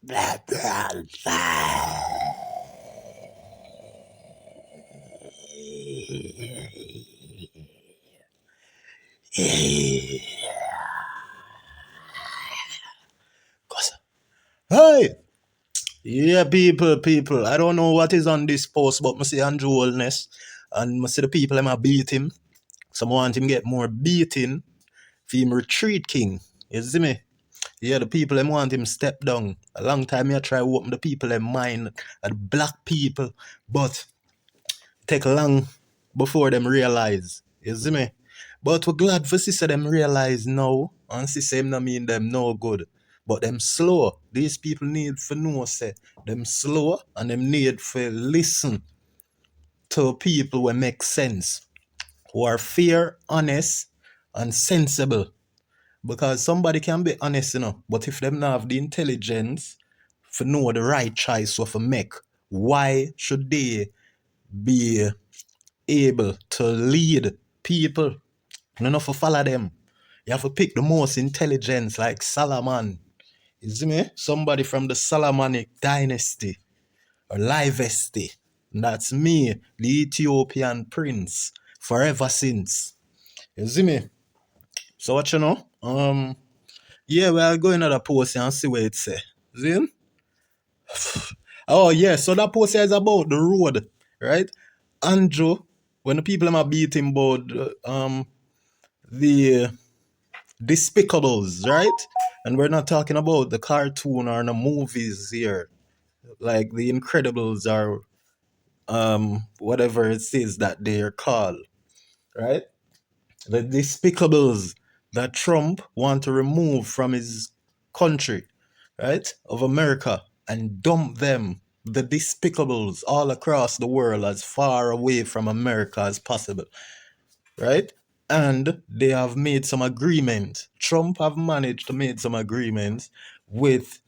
Hey! Yeah, people. I don't know what is on this post, but I see Andrew Holness and I see the people them a beat him. Some want him get more beating for him retreat king. You see me? Yeah, the people them want him step down. A long time I try to open the people them mind at black people, but take long before them realize. You see me? But we're glad for sister them realize now, and sister them no mean them no good. But them slow. These people need for know say them slow and them need for listen to people who make sense, who are fair, honest, and sensible. Because somebody can be honest, but if them not have the intelligence for know the right choice what to make, why should they be able to lead people? You don't have to follow them. You have to pick the most intelligence, like Solomon. You see me? Somebody from the Solomonic dynasty or Livesty. That's me, the Ethiopian prince, forever since. You see me? So what you know? Yeah, we'll go into the post and see what it say. See? Oh yeah, so that post is about the road, right? Andrew, when the people are beating about the despicables, right? And we're not talking about the cartoon or the movies here, like the Incredibles or whatever it is that they're called, right? The despicables that Trump want to remove from his country, right, of America, and dump them, the despicables, all across the world as far away from America as possible, right? And they have made some agreement. Trump have managed to make some agreements with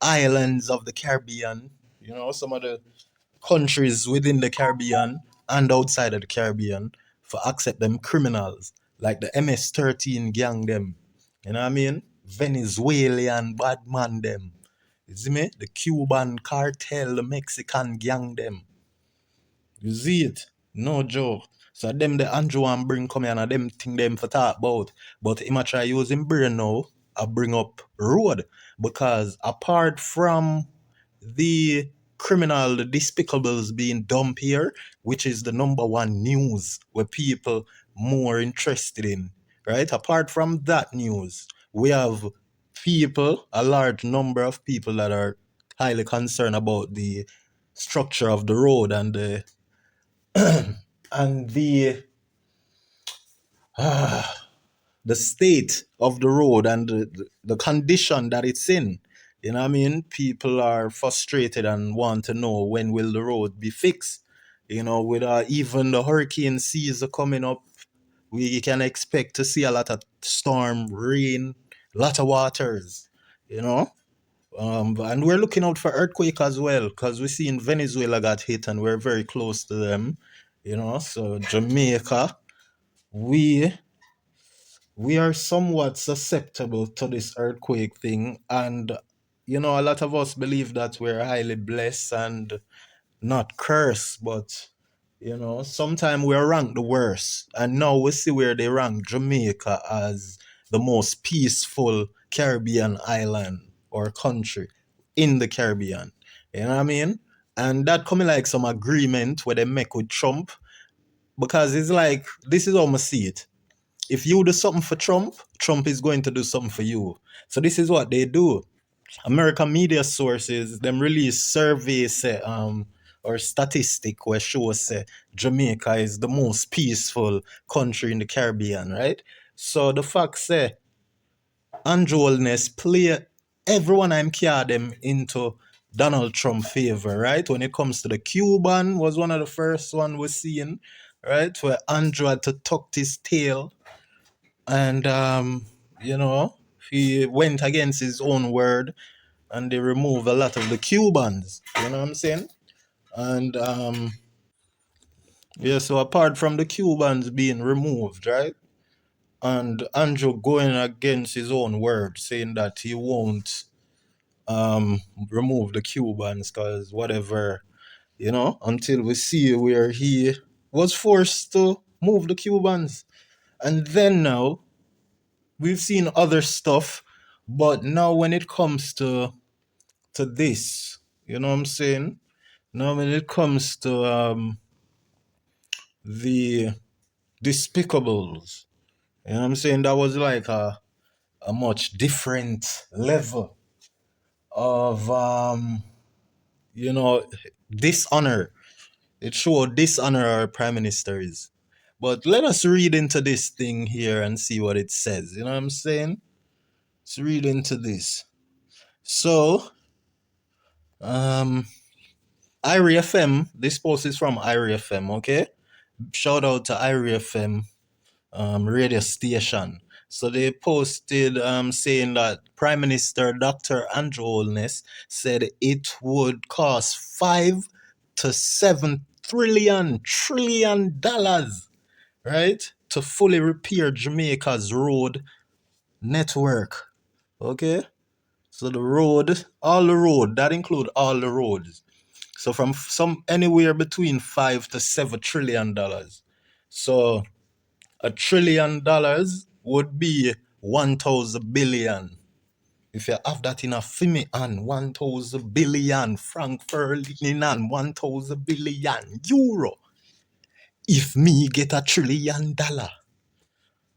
islands of the Caribbean, some of the countries within the Caribbean and outside of the Caribbean for accept them criminals like the MS-13 gang them. You know what I mean? Venezuelan bad man them. You see me? The Cuban cartel, the Mexican gang them. You see it? No joke. So them the Andrew and bring come here and them thing them for talk about. But him a try using brain now, I bring up road. Because apart from the criminal, the despicables being dumped here, which is the number one news where people more interested in, right? Apart from that news, we have people, a large number of people that are highly concerned about the structure of the road and the and the state of the road and the condition that it's in. You know what I mean? People are frustrated and want to know when will the road be fixed. With even the hurricane season coming up, we can expect to see a lot of storm, rain, a lot of waters. You know, and we're looking out for earthquake as well because we see in Venezuela got hit and we're very close to them. So Jamaica, we we are somewhat susceptible to this earthquake thing, and a lot of us believe that we're highly blessed and not cursed, but sometimes we're ranked the worst, and now we see where they rank Jamaica as the most peaceful Caribbean island or country in the Caribbean. You know what I mean? And that coming like some agreement where they make with Trump, because it's like this is how I see it. If you do something for Trump, Trump is going to do something for you. So this is what they do. American media sources them release surveys or statistic where shows say Jamaica is the most peaceful country in the Caribbean, right? So the fact say Andrew Holness play everyone I'm care them into Donald Trump favor, right? When it comes to the Cuban was one of the first one we're seeing, right? Where Andrew had to tuck his tail and he went against his own word and they removed a lot of the Cubans. You know what I'm saying? And so apart from the Cubans being removed, right? And Andrew going against his own word, saying that he won't remove the Cubans, because whatever, until we see where he was forced to move the Cubans. And then now we've seen other stuff, but now when it comes to this, you know what I'm saying? Now when it comes to the despicables, you know what I'm saying? That was like a much different level of dishonor. It showed dishonor our prime minister is. But let us read into this thing here and see what it says. You know what I'm saying? Let's read into this. So, IRI FM, this post is from IRI FM, okay? Shout out to IRI FM radio station. So they posted saying that Prime Minister Dr. Andrew Holness said it would cost $5 to $7 trillion, right, to fully repair Jamaica's road network. Okay, so all the road, that include all the roads. So from anywhere between $5 to $7 trillion. So $1 trillion would be 1,000 billion. If you have that in a Fimi and 1,000 billion franc Ferdinand, 1,000 billion euro. If me get $1 trillion,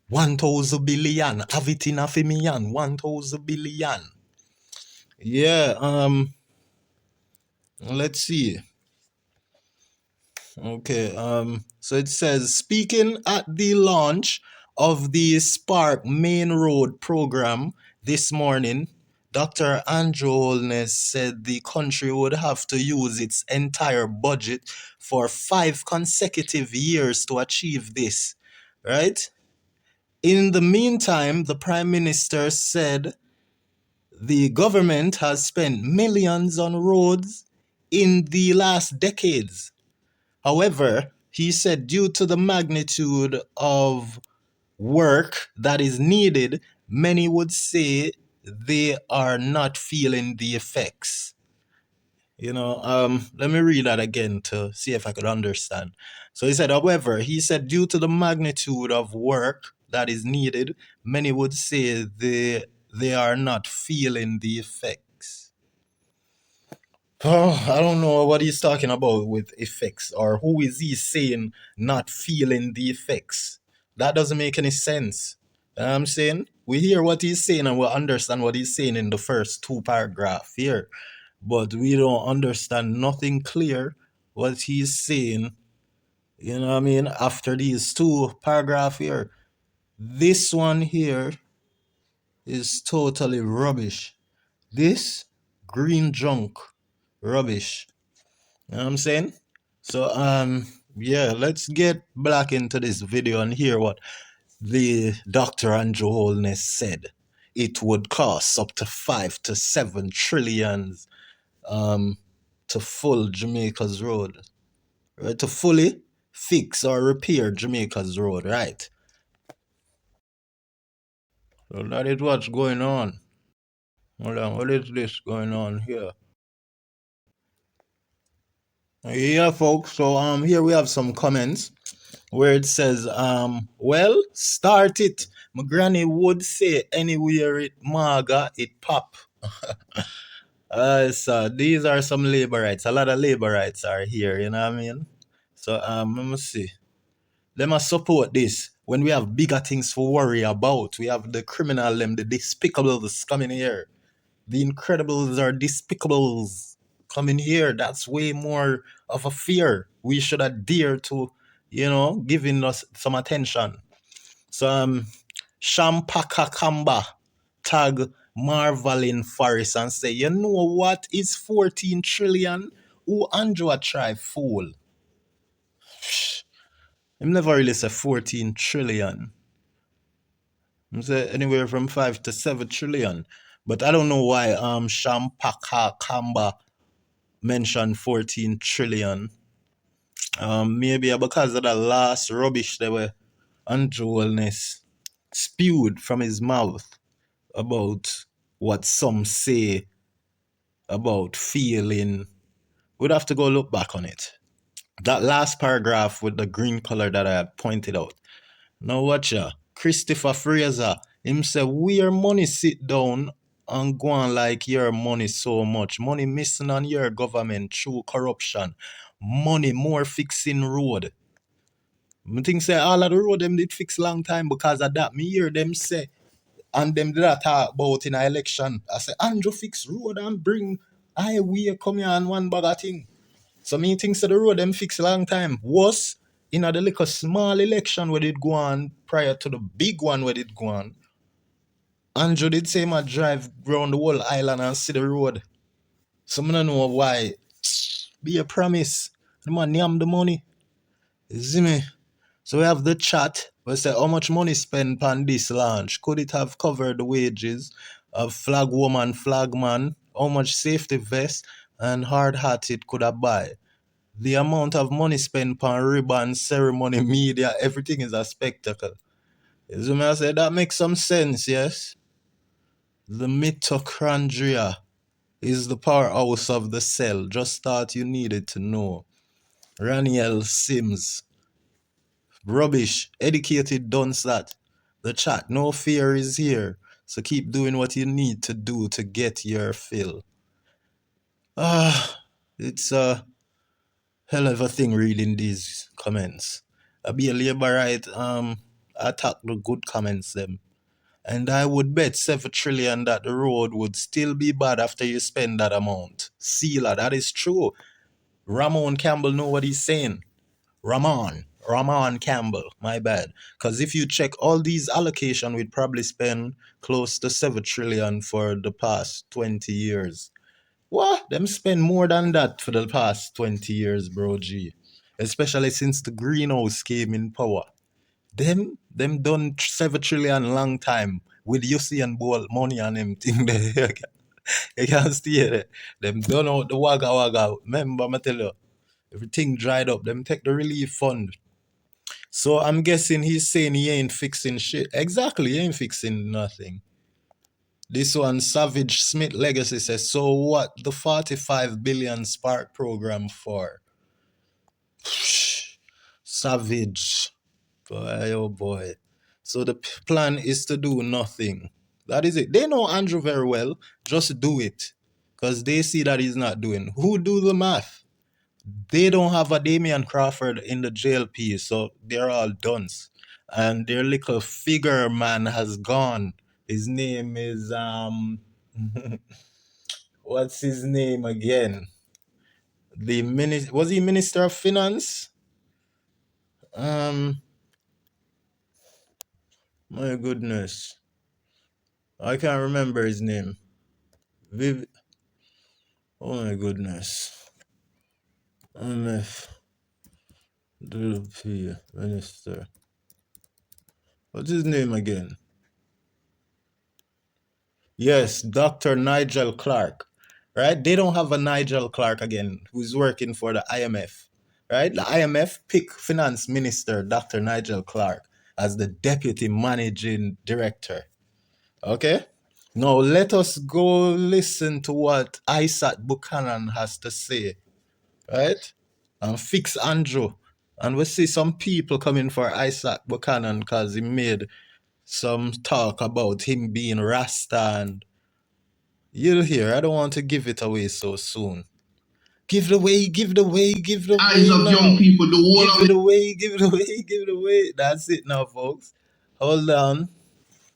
1,000 billion, have it in a Fimi and 1,000 billion. Yeah, let's see. Okay, so it says, speaking at the launch of the Spark Main Road program this morning, Dr. Andrew Holness said the country would have to use its entire budget for 5 consecutive years to achieve this, right? In the meantime, the Prime Minister said the government has spent millions on roads in the last decades. However, he said due to the magnitude of work that is needed, many would say they are not feeling the effects. Let me read that again to see if I could understand. So he said, however, due to the magnitude of work that is needed, many would say they are not feeling the effects. Oh, I don't know what he's talking about with effects, or who is he saying not feeling the effects. That doesn't make any sense. You know what I'm saying? We hear what he's saying and we understand what he's saying in the first 2 paragraphs here, but we don't understand nothing clear what he's saying, you know what I mean, after these 2 paragraphs here. This one here is totally rubbish. This green junk, rubbish. You know what I'm saying? So, yeah, let's get back into this video and hear what the Dr. Andrew Holness said. It would cost up to 5 to 7 trillions to full Jamaica's road, right? To fully fix or repair Jamaica's road, right? So that is what's going on. Hold on, what is this going on here? Yeah, folks. So here we have some comments where it says, well, start it. My granny would say anywhere it maga, it pop. So these are some laborites. A lot of laborites are here, you know what I mean? So let me see. Let me support this. When we have bigger things to worry about, we have the criminal, them, the despicables coming here. The incredibles are despicables coming here. That's way more of a fear. We should adhere to, giving us some attention. So Shampaka Kamba tag Marvelin Forest and say, you know what is 14 trillion? Who Andrew a try fool? Him never really say 14 trillion. Him say anywhere from 5 to 7 trillion. But I don't know why Shampaka Kamba mentioned 14 trillion. Maybe because of the last rubbish that were Andrew Holness spewed from his mouth about what some say about feeling. We'd have to go look back on it. That last paragraph with the green color that I pointed out. Now watch ya. Christopher Fraser, him say, where money sit down and go on like your money so much. Money missing on your government through corruption. Money more fixing road. I think say all of the road them did fix long time because of that. Me hear them say, and them did a talk about in a election. I say, Andrew fix road and bring highway come here and one bag of thing. So me think so the road them fix long time. Was in a the little small election where it go on prior to the big one where it go on. Andrew did say my drive around the whole island and see the road. So I don't know why. Be a promise. The man name the money. You see me? So we have the chat. We say how much money spent on this launch? Could it have covered the wages of flag woman, flag man? How much safety vest and hard hat it could have buy? The amount of money spent on ribbon, ceremony, media, everything is a spectacle. You see me? I say that makes some sense, yes? The mitochondria is the powerhouse of the cell. Just thought you needed to know. Raniel Sims. Rubbish. Educated dunce that. The chat. No fear is here. So keep doing what you need to do to get your fill. It's a hell of a thing reading these comments. I be a laborite attack the good comments them. And I would bet 7 trillion that the road would still be bad after you spend that amount. Sealer, that is true. Ramon Campbell know what he's saying. Ramon Campbell, my bad. Because if you check all these allocation, we'd probably spend close to 7 trillion for the past 20 years. What? Them spend more than that for the past 20 years, bro, G. Especially since the greenhouse came in power. Them done 7 trillion long time with Usain Bolt money and them thing there. You can't stay there. Them done out the wagga. Remember, I tell you, everything dried up. Them take the relief fund. So I'm guessing he's saying he ain't fixing shit. Exactly, he ain't fixing nothing. This one, Savage Smith Legacy says, so what the 45 billion Spark program for? Savage. Boy, oh boy. So the plan is to do nothing. That is it. They know Andrew very well. Just do it. Because they see that he's not doing. Who do the math? They don't have a Damian Crawford in the JLP, so they're all dunce. And their little figure man has gone. His name is what's his name again? Was he Minister of Finance? My goodness. I can't remember his name. Oh my goodness. MF DP Minister. What's his name again? Yes, Dr. Nigel Clark. Right? They don't have a Nigel Clark again who's working for the IMF. Right? The IMF pick Finance Minister Dr. Nigel Clark as the Deputy Managing Director. Okay? Now let us go listen to what Isaac Buchanan has to say. Right? And fix Andrew. And we see some people coming for Isaac Buchanan because he made some talk about him being Rasta and you'll hear. I don't want to give it away so soon. Give it away. Eyes of young people, the whole give it away. That's it now, folks. Hold on.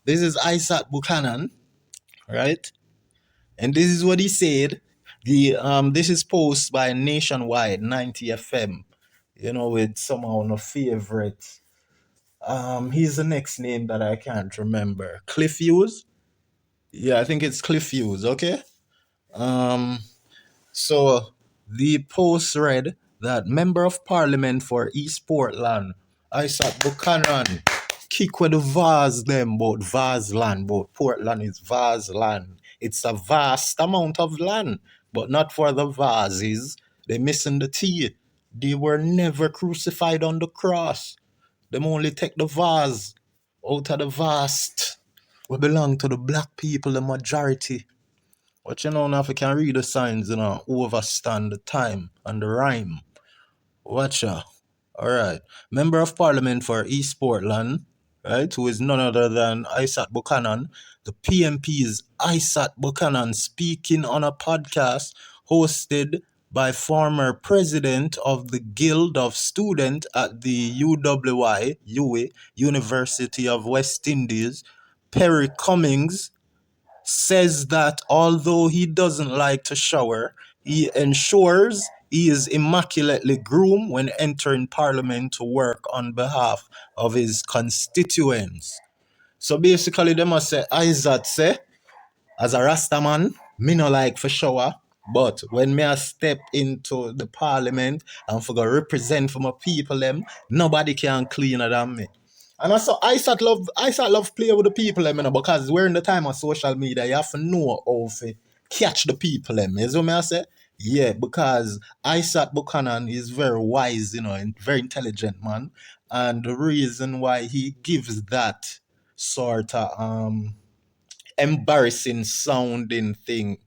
This is Isaac Buchanan, right? And this is what he said. This is posted by Nationwide 90 FM. You know, with somehow no favorite. He's the next name that I can't remember. Cliff Hughes? Yeah, I think it's Cliff Hughes, okay? So the post read that Member of Parliament for East Portland, Isaac Buchanan, kick with the vase them about vast land, but Portland is vast land. It's a vast amount of land, but not for the vases. They're missing the T. They were never crucified on the cross. Them only take the vase out of the vast. We belong to the black people, the majority. But you know, now if you can read the signs, you know, overstand the time and the rhyme. Watch out. All right. Member of Parliament for East Portland, right, who is none other than Isaac Buchanan. The PMP's Isaac Buchanan speaking on a podcast hosted by former president of the Guild of Students at the UWI, University of West Indies, Perry Cummings, says that although he doesn't like to shower, he ensures he is immaculately groomed when entering Parliament to work on behalf of his constituents. So basically, they must say, Isaac say, as a Rasta man, me no like for shower. But when me a step into the parliament and for go represent for my people them, nobody can cleaner than me. And also Isaac love play with the people them, you know, because we're in the time of social media, you have to know how to catch the people them. You know what I say? Yeah, because Isaac Buchanan is very wise, you know, and very intelligent man. And the reason why he gives that sort of embarrassing sounding thing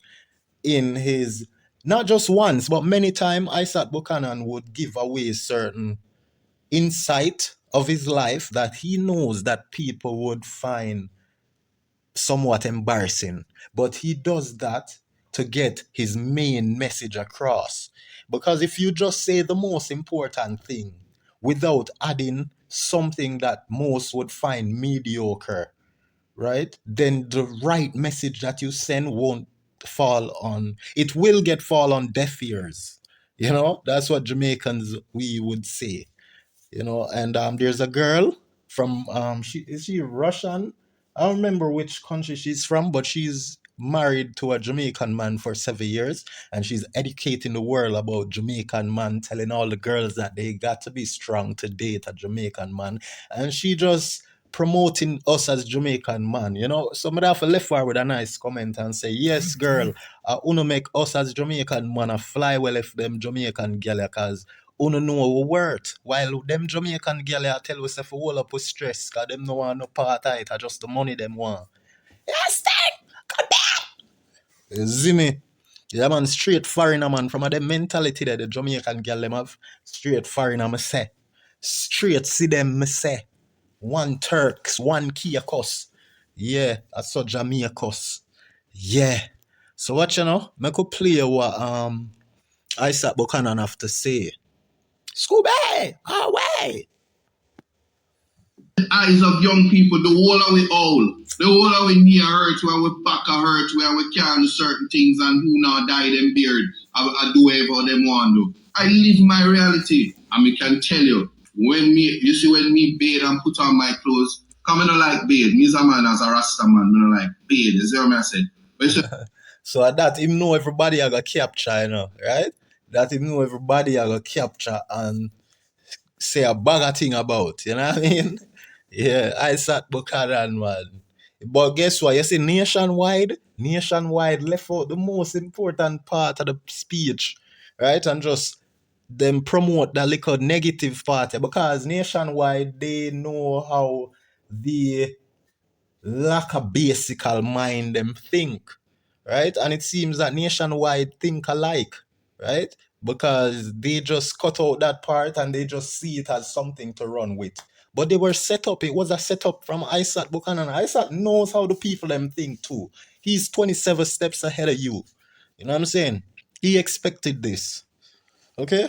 in his, not just once but many times, Isaac Buchanan would give away certain insight of his life that he knows that people would find somewhat embarrassing, but he does that to get his main message across. Because if you just say the most important thing without adding something that most would find mediocre, right, then the right message that you send won't fall on deaf ears. You know, that's what Jamaicans we would say. You know, and there's a girl from she Russian? I don't remember which country she's from, but she's married to a Jamaican man for 7 years, and she's educating the world about Jamaican man, telling all the girls that they got to be strong to date a Jamaican man, and she just promoting us as Jamaican man, you know. So I have to left her with a nice comment and say, yes, girl, I wanna make us as Jamaican man a fly well if them Jamaican girl, cause uno know our worth. While them Jamaican girl I tell us if we hold up with stress, cause them no want no part of it, I just the money them want. Yes, then come back. You see me? Yeah, man, straight foreigner, man, from a them mentality that the Jamaican girl them have. Straight foreigner, me say. Straight see them, me say. One Turks, one Kiakos. Yeah, that's so Jamaicos. Yeah. So what you know? Me could play what Isaac Buchanan have to say. Scooby! Away! The eyes of young people, the whole of we all. The whole of we near hurt, where we back a hurt, where we can't do certain things and who now die them beard. I do whatever them want to do. I live my reality. And we can tell you, when me bathe and put on my clothes, come I don't like bathe. Me as a man, as a Rasta man, I don't like bathe. You see what I said? So at that, him know everybody I got capture, you know, right? That him know everybody I got capture and say a bag of thing about, you know what I mean? Yeah, Isaac Buchanan, man. But guess what? You see, nationwide left out the most important part of the speech, right? And just them promote the little negative part, because nationwide they know how the lack of basic mind them think, right? And it seems that nationwide think alike, right? Because they just cut out that part and they just see it as something to run with. But they were set up. It was a setup from Isaac Buchanan. Isaac knows how the people them think too. He's 27 steps ahead of you. You know what I'm saying? He expected this. Okay?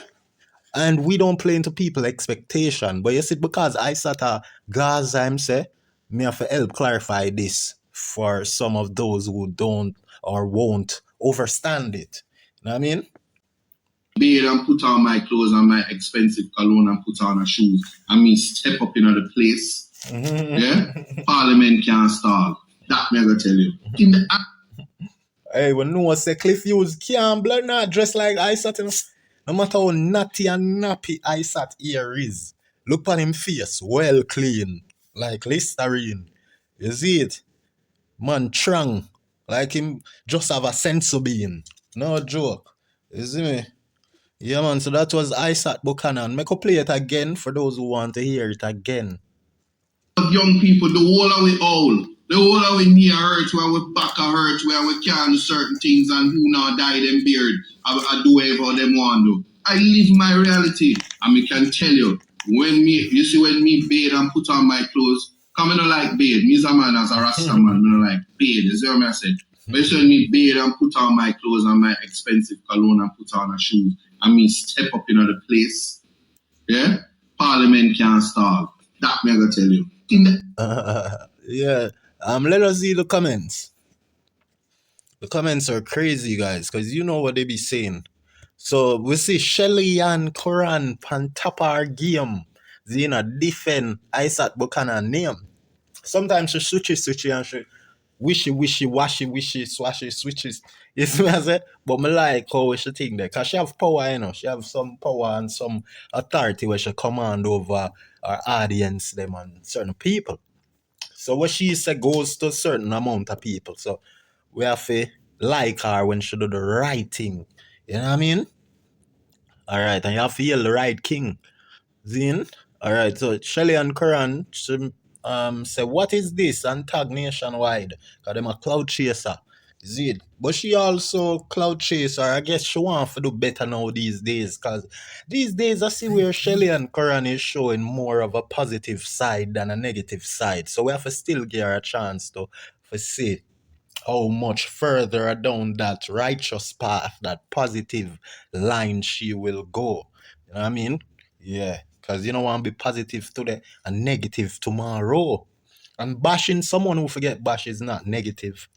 And we don't play into people expectation. But you see, because Isaac Gaza, I'm say, me have to help clarify this for some of those who don't or won't understand it. You know what I mean? Bathe and put on my clothes and my expensive cologne and put on a shoes and me step up in the place. Yeah? Parliament can't stall. That me I gonna tell you. Hey, when no one say Cliff Hughes can't blood not dress like Isaac. No matter how natty and nappy Isaac ear is, look on him face, well clean, like Listerine. You see it? Man trang, like him just have a sense of being. No joke. You see me? Yeah, man, so that was Isaac Buchanan. Make a play it again for those who want to hear it again. Of young people, the whole of we all. The whole of we knee hurt, where we back a hurt, where we can't do certain things and who now dye them beard. I do whatever them want to do. I live my reality. And me can tell you, when me bathe and put on my clothes, come I don't like bathe. Me as a man, as a Rasta man, I don't like bathe. You see what I said? But when me bathe and put on my clothes and my expensive cologne and put on a shoes, and me step up in the place, yeah, Parliament can't stall. That me I gonna tell you. Yeah. Let us see the comments. The comments are crazy, guys, because you know what they be saying. So we see Shelly and Koran pan top our game. Zina defend Isaac Buchanan name. Sometimes she switches and she wishy, washy, swashy, switches. You see what I say? But me like how she think that. Because she have power, you know. She have some power and some authority where she command over our audience, them and certain people. So what she say goes to a certain amount of people. So we have to like her when she do the right thing. You know what I mean? Alright, and you have to yell the right king. Zin? Alright, so Shelly and Curran say, what is this? And tag nationwide. Because them a cloud chaser. Zid. But she also cloud chaser. I guess she want to do better now these days. Because these days I see where Shelly and Curran is showing more of a positive side than a negative side. So we have to still give her a chance to see how much further down that righteous path, that positive line she will go. You know what I mean? Yeah. Because you don't want to be positive today and negative tomorrow. And bashing someone who forget bash is not negative.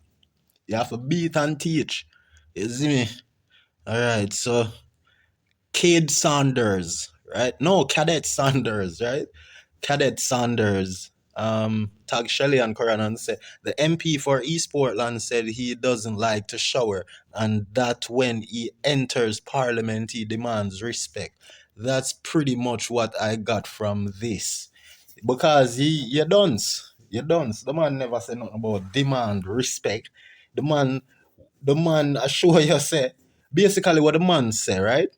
You have to beat and teach. You see me? Alright, so Cade Saunders, right? No, Cadet Saunders, right? Cadet Saunders tag Shelley and Coran and said the MP for East Portland said he doesn't like to shower and that when he enters Parliament he demands respect. That's pretty much what I got from this. Because you dunce. The man never said nothing about demand respect. The man assure you say basically what the man say, right?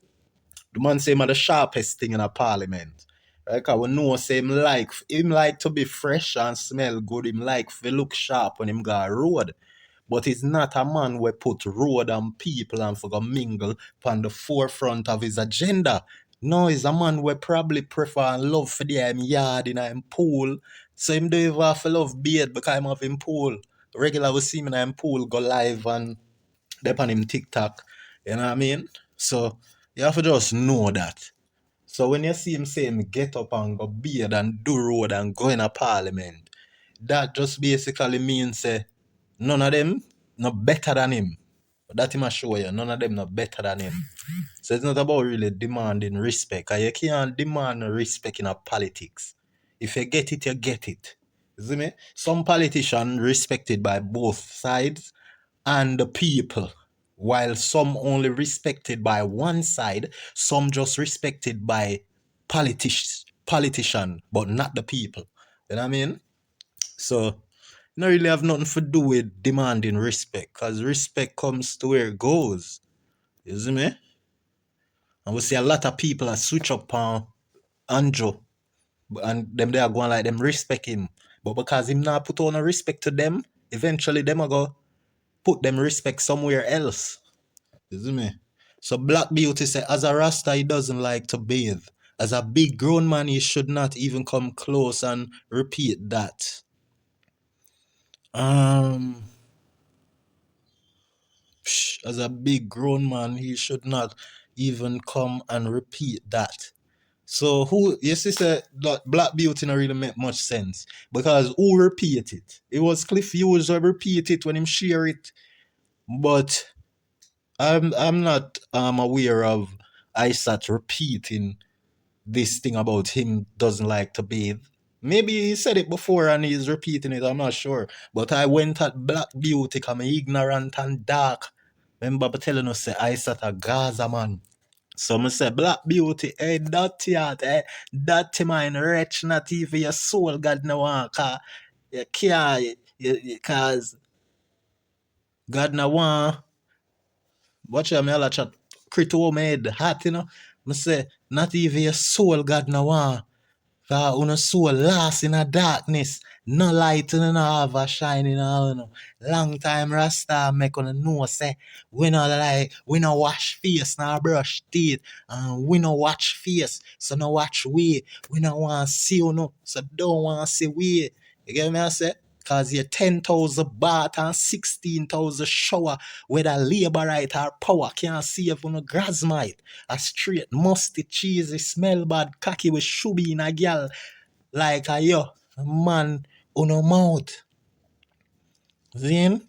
The man say him are the sharpest thing in a parliament. Right? Cause we know say him like to be fresh and smell good. Him like to look sharp when him go a road. But he's not a man who put road and people and for go mingle on the forefront of his agenda. No, he's a man who probably prefer and love for the him yard in him pool. So him don't even have to love beard because him have him pool. Regular we see him in him pool go live and dep on him TikTok. You know what I mean? So you have to just know that. So when you see him say him get up and go beard and do road and go in a parliament, that just basically means none of them no better than him. That him I show you, none of them no better than him. So it's not about really demanding respect. You can't demand respect in a politics. If you get it, you get it. You see me? Some politicians respected by both sides and the people, while some only respected by one side, some just respected by politician, but not the people. You know what I mean? So, you don't really have nothing to do with demanding respect, because respect comes to where it goes. You see me? And we see a lot of people that switch up on Andrew, and them they are going like them respect him. But because him not put on a respect to them, eventually them are go put them respect somewhere else. You see me? So Black Beauty said, as a Rasta, he doesn't like to bathe. As a big grown man, he should not even come close and repeat that. As a big grown man, he should not even come and repeat that. So who, you see, say that Black Beauty not really make much sense. Because who repeat it? It was Cliff Hughes who repeat it when him share it. But I'm not aware of Isat repeating this thing about him doesn't like to bathe. Maybe he said it before and he's repeating it, I'm not sure. But I went at Black Beauty because I'm ignorant and dark. Remember telling us say Isat a Gaza man. So I say Black Beauty, hey dirty heart, hey dirty mind, wretch not even your soul God no want, cause you can't, cause God no want. Watch me all chat crit home head hot, you know. I say, not even your soul God no want. Cause una soul lost in a darkness. No light in a have a shine in a long time Rasta make una know say we no wash face nor brush teeth and we no watch face so no watch we no want see you so don't want see we. You get me I say? Cause your 10,000 baht and 16,000 shower whether labor right or power can't save on a grasmite. A straight musty cheesy smell bad cocky with shubi in a gal like a yo man on a mouth. Then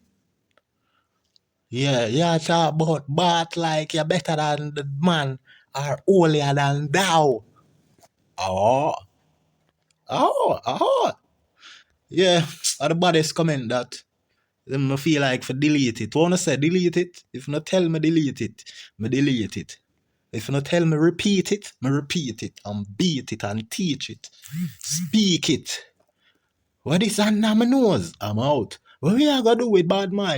yeah, talk about bat like you're better than the man or holier than thou. Oh. Yeah, the baddest comment that I feel like for delete it. Wanna say delete it? If not tell me delete it, me delete it. If not tell me repeat it, me repeat it and beat it and teach it. Speak it. What is under my nose? I'm out. What we are gonna do with bad mind?